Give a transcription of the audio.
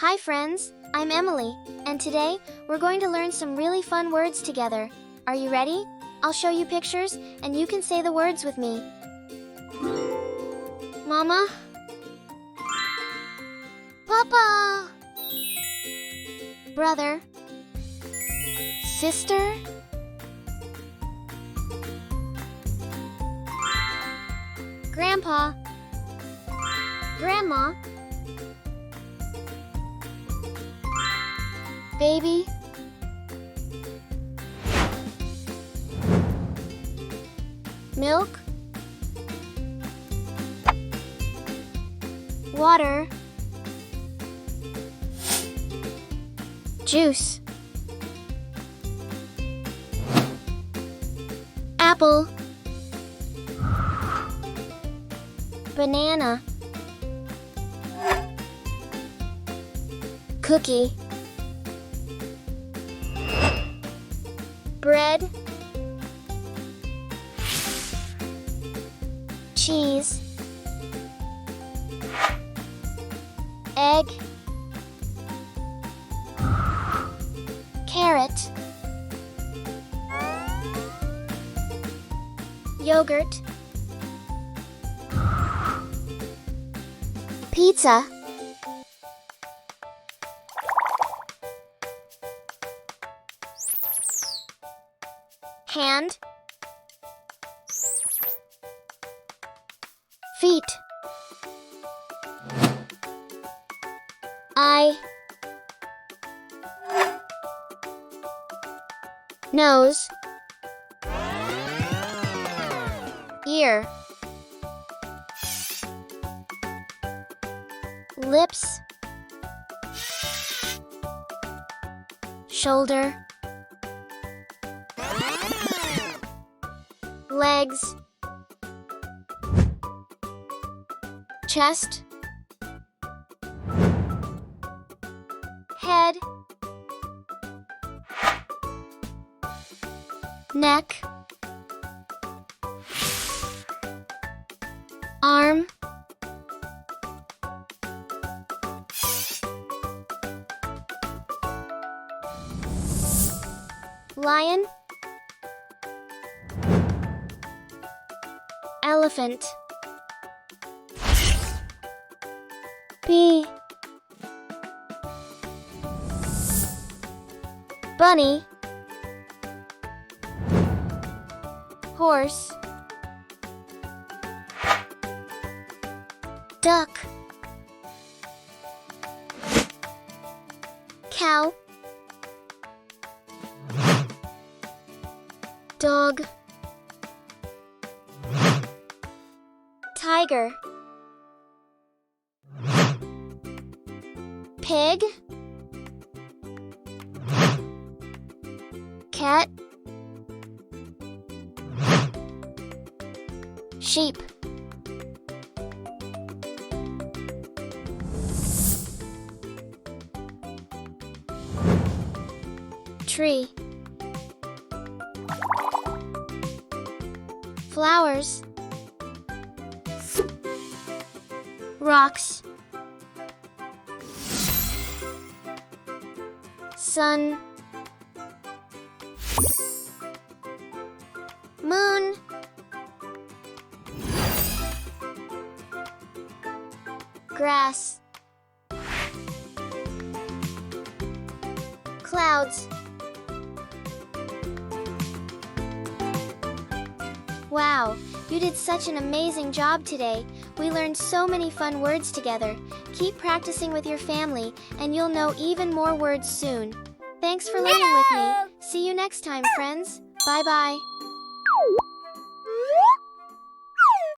Hi friends, I'm Emily, and today we're going to learn some really fun words together. Are you ready? I'll show you pictures and you can say the words with me. Mama, Papa, brother, sister, Grandpa, Grandma, baby, milk, water, juice, apple, banana, cookie, bread, cheese, egg, carrot, yogurt, pizza, hand, feet, eye, nose, ear, lips, shoulder, legs, chest, head, neck, arm, lion, elephant, bee, bunny, horse, duck, cow, dog, tiger, pig, cat, sheep, tree, flowers, rocks, sun, moon, grass, clouds. Wow, you did such an amazing job today. We learned so many fun words together. Keep practicing with your family, and you'll know even more words soon. Thanks for learning with me. See you next time, friends. Bye-bye.